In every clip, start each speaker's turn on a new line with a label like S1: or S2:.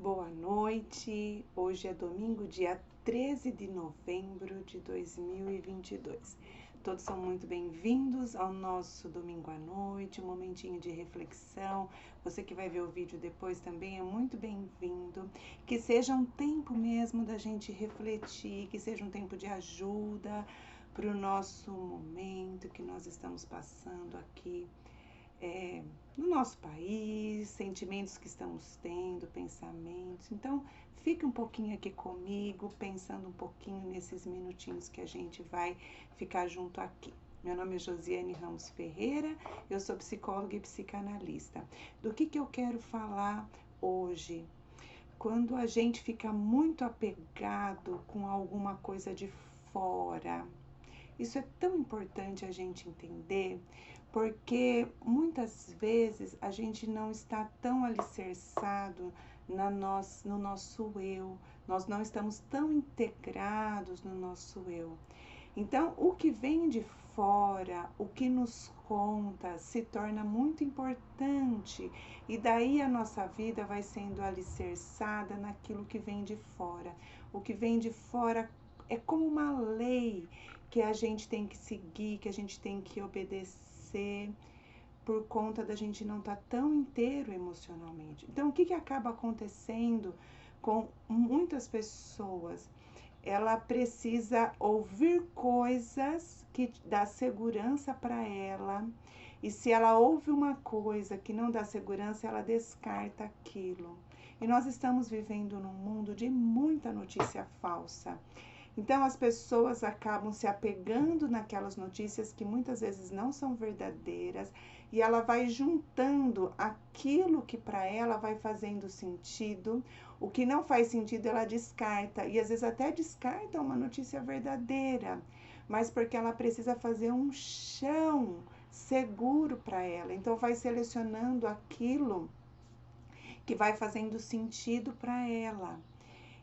S1: Boa noite, hoje é domingo, dia 13 de novembro de 2022. Todos são muito bem-vindos ao nosso domingo à noite, um momentinho de reflexão. Você que vai ver o vídeo depois também é muito bem-vindo. Que seja um tempo mesmo da gente refletir, que seja um tempo de ajuda para o nosso momento que nós estamos passando aqui. No nosso país, sentimentos que estamos tendo, pensamentos. Então, fique um pouquinho aqui comigo, pensando um pouquinho nesses minutinhos que a gente vai ficar junto aqui. Meu nome é Josiane Ramos Ferreira, eu sou psicóloga e psicanalista. Do que eu quero falar hoje? Quando a gente fica muito apegado com alguma coisa de fora, isso é tão importante a gente entender, porque muitas vezes a gente não está tão alicerçado no nosso eu, nós não estamos tão integrados no nosso eu. Então, o que vem de fora, o que nos conta, se torna muito importante, e daí a nossa vida vai sendo alicerçada naquilo que vem de fora. O que vem de fora é como uma lei que a gente tem que seguir, que a gente tem que obedecer, por conta da gente não estar tão inteiro emocionalmente. Então, o que acaba acontecendo com muitas pessoas? Ela precisa ouvir coisas que dá segurança para ela, e se ela ouve uma coisa que não dá segurança, ela descarta aquilo. E nós estamos vivendo num mundo de muita notícia falsa. Então, as pessoas acabam se apegando naquelas notícias que muitas vezes não são verdadeiras, e ela vai juntando aquilo que para ela vai fazendo sentido, o que não faz sentido ela descarta, e às vezes até descarta uma notícia verdadeira, mas porque ela precisa fazer um chão seguro para ela. Então, vai selecionando aquilo que vai fazendo sentido para ela.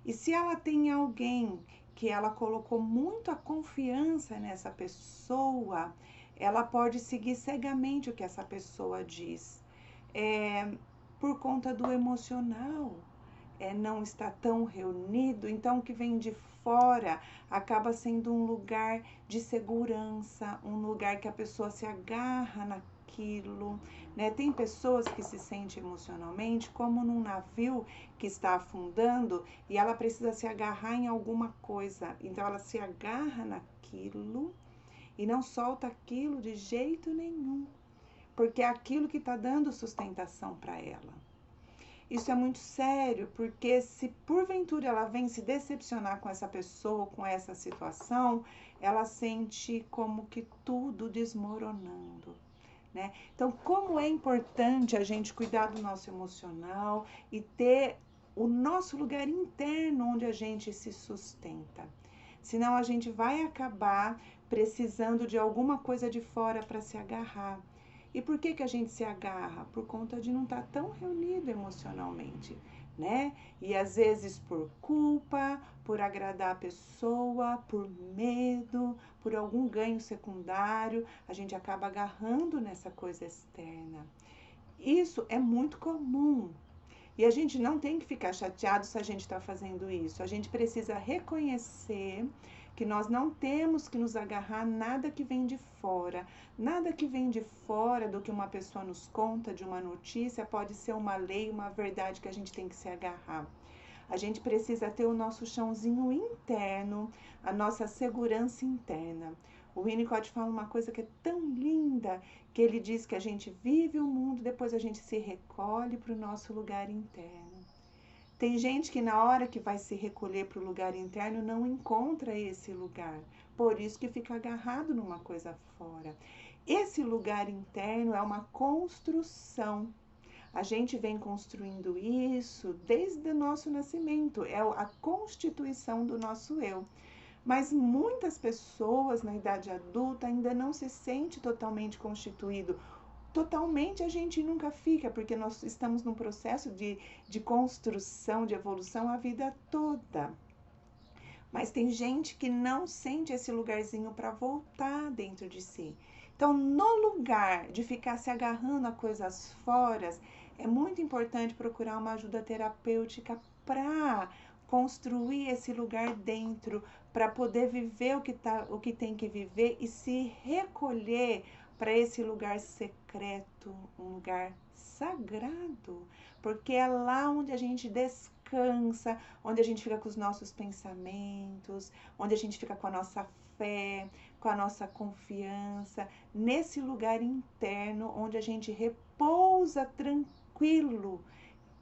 S1: E se ela tem alguém que ela colocou muita confiança nessa pessoa, ela pode seguir cegamente o que essa pessoa diz. Por conta do emocional, não está tão reunido, então o que vem de fora acaba sendo um lugar de segurança, um lugar que a pessoa se agarra naquilo, né? Tem pessoas que se sentem emocionalmente como num navio que está afundando e ela precisa se agarrar em alguma coisa, então ela se agarra naquilo e não solta aquilo de jeito nenhum, porque é aquilo que está dando sustentação para ela. Isso é muito sério, porque se porventura ela vem se decepcionar com essa pessoa, com essa situação, ela sente como que tudo desmoronando, né? Então, como é importante a gente cuidar do nosso emocional e ter o nosso lugar interno onde a gente se sustenta. Senão a gente vai acabar precisando de alguma coisa de fora para se agarrar. E por que a gente se agarra? Por conta de não estar tão reunido emocionalmente, né? E às vezes por culpa, por agradar a pessoa, por medo, por algum ganho secundário, a gente acaba agarrando nessa coisa externa. Isso é muito comum. E a gente não tem que ficar chateado se a gente está fazendo isso. A gente precisa reconhecer que nós não temos que nos agarrar a nada que vem de fora. Nada que vem de fora do que uma pessoa nos conta, de uma notícia, pode ser uma lei, uma verdade que a gente tem que se agarrar. A gente precisa ter o nosso chãozinho interno, a nossa segurança interna. O Winnicott fala uma coisa que é tão linda, que ele diz que a gente vive o mundo, depois a gente se recolhe para o nosso lugar interno. Tem gente que na hora que vai se recolher para o lugar interno não encontra esse lugar, por isso que fica agarrado numa coisa fora. Esse lugar interno é uma construção. A gente vem construindo isso desde o nosso nascimento, é a constituição do nosso eu. Mas muitas pessoas na idade adulta ainda não se sente totalmente constituído. Totalmente a gente nunca fica, porque nós estamos num processo de construção, de evolução a vida toda. Mas tem gente que não sente esse lugarzinho para voltar dentro de si. Então, no lugar de ficar se agarrando a coisas fora, É muito importante procurar uma ajuda terapêutica para construir esse lugar dentro, para poder viver o que tem que viver e se recolher para esse lugar secreto, um lugar sagrado, porque é lá onde a gente descansa, onde a gente fica com os nossos pensamentos, onde a gente fica com a nossa fé, com a nossa confiança, nesse lugar interno onde a gente repousa tranquilo,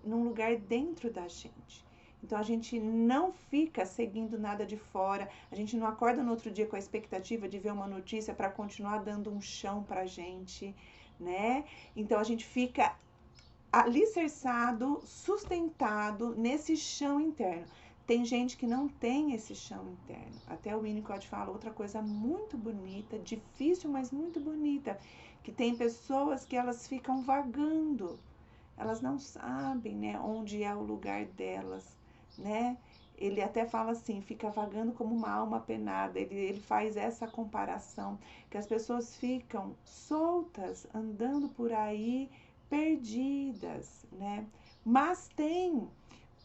S1: num lugar dentro da gente. Então a gente não fica seguindo nada de fora, a gente não acorda no outro dia com a expectativa de ver uma notícia para continuar dando um chão pra gente, né? Então a gente fica alicerçado, sustentado nesse chão interno. Tem gente que não tem esse chão interno. Até o Winnicott fala outra coisa muito bonita, difícil, mas muito bonita, que tem pessoas que elas ficam vagando. Elas não sabem, né, onde é o lugar delas, né? Ele até fala assim, fica vagando como uma alma penada. Ele faz essa comparação, que as pessoas ficam soltas, andando por aí, perdidas, né? Mas tem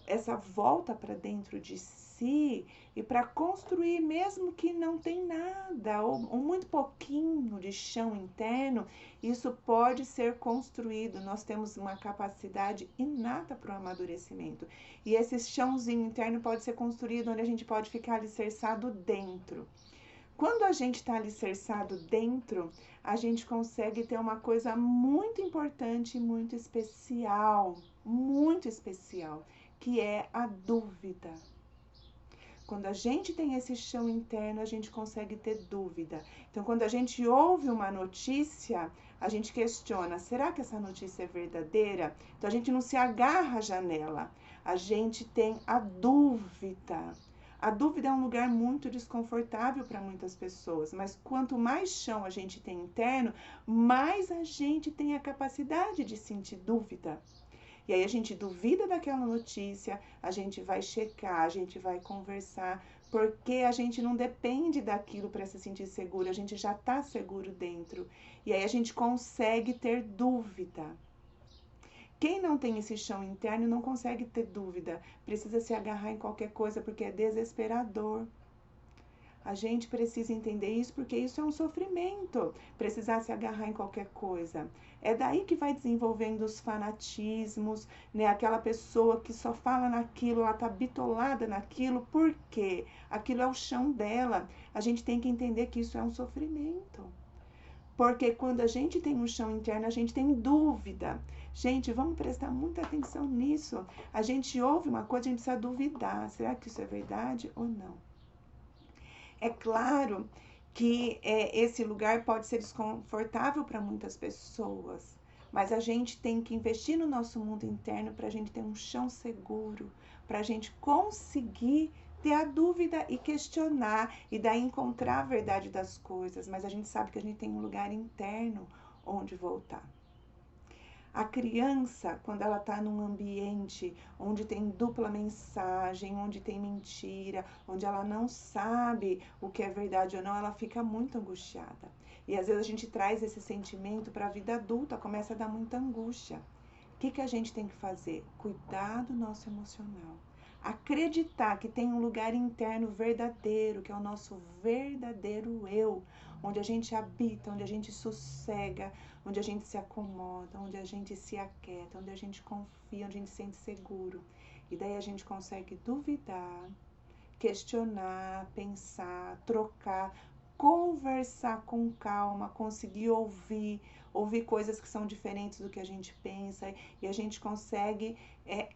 S1: essa volta para dentro de si e para construir, mesmo que não tem nada, ou muito pouquinho de chão interno, isso pode ser construído. Nós temos uma capacidade inata para o amadurecimento. E esse chãozinho interno pode ser construído onde a gente pode ficar alicerçado dentro. Quando a gente está alicerçado dentro, a gente consegue ter uma coisa muito importante, muito especial, que é a dúvida. Quando a gente tem esse chão interno, a gente consegue ter dúvida. Então, quando a gente ouve uma notícia, a gente questiona, será que essa notícia é verdadeira? Então, a gente não se agarra à janela, a gente tem a dúvida. A dúvida é um lugar muito desconfortável para muitas pessoas, mas quanto mais chão a gente tem interno, mais a gente tem a capacidade de sentir dúvida. E aí a gente duvida daquela notícia, a gente vai checar, a gente vai conversar, porque a gente não depende daquilo para se sentir seguro, a gente já está seguro dentro. E aí a gente consegue ter dúvida. Quem não tem esse chão interno não consegue ter dúvida, precisa se agarrar em qualquer coisa porque é desesperador. A gente precisa entender isso porque isso é um sofrimento, precisar se agarrar em qualquer coisa. É daí que vai desenvolvendo os fanatismos, né? Aquela pessoa que só fala naquilo, ela tá bitolada naquilo, por quê? Aquilo é o chão dela. A gente tem que entender que isso é um sofrimento. Porque quando a gente tem um chão interno, a gente tem dúvida. Gente, vamos prestar muita atenção nisso. A gente ouve uma coisa, a gente precisa duvidar. Será que isso é verdade ou não? É claro que esse lugar pode ser desconfortável para muitas pessoas, mas a gente tem que investir no nosso mundo interno para a gente ter um chão seguro, para a gente conseguir ter a dúvida e questionar e daí encontrar a verdade das coisas, mas a gente sabe que a gente tem um lugar interno onde voltar. A criança, quando ela está num ambiente onde tem dupla mensagem, onde tem mentira, onde ela não sabe o que é verdade ou não, ela fica muito angustiada. E às vezes a gente traz esse sentimento para a vida adulta, começa a dar muita angústia. O que a gente tem que fazer? Cuidar do nosso emocional. Acreditar que tem um lugar interno verdadeiro, que é o nosso verdadeiro eu, onde a gente habita, onde a gente sossega, onde a gente se acomoda, onde a gente se aquieta, onde a gente confia, onde a gente se sente seguro. E daí a gente consegue duvidar, questionar, pensar, trocar, conversar com calma, conseguir ouvir coisas que são diferentes do que a gente pensa e a gente consegue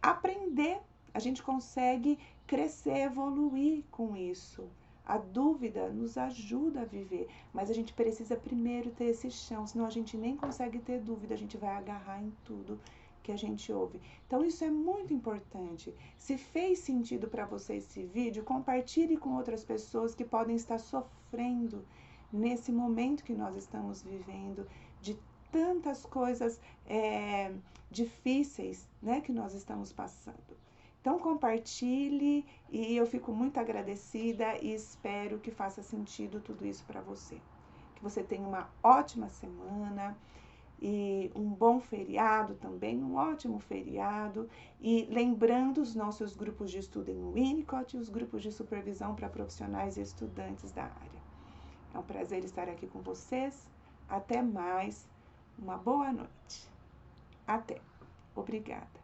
S1: aprender, a gente consegue crescer, evoluir com isso. A dúvida nos ajuda a viver, mas a gente precisa primeiro ter esse chão, senão a gente nem consegue ter dúvida, a gente vai agarrar em tudo que a gente ouve. Então isso é muito importante. Se fez sentido para você esse vídeo, compartilhe com outras pessoas que podem estar sofrendo nesse momento que nós estamos vivendo, de tantas coisas difíceis, né, que nós estamos passando. Então compartilhe e eu fico muito agradecida e espero que faça sentido tudo isso para você. Que você tenha uma ótima semana e um bom feriado também, um ótimo feriado. E lembrando os nossos grupos de estudo em Winnicott e os grupos de supervisão para profissionais e estudantes da área. É um prazer estar aqui com vocês. Até mais. Uma boa noite. Até. Obrigada.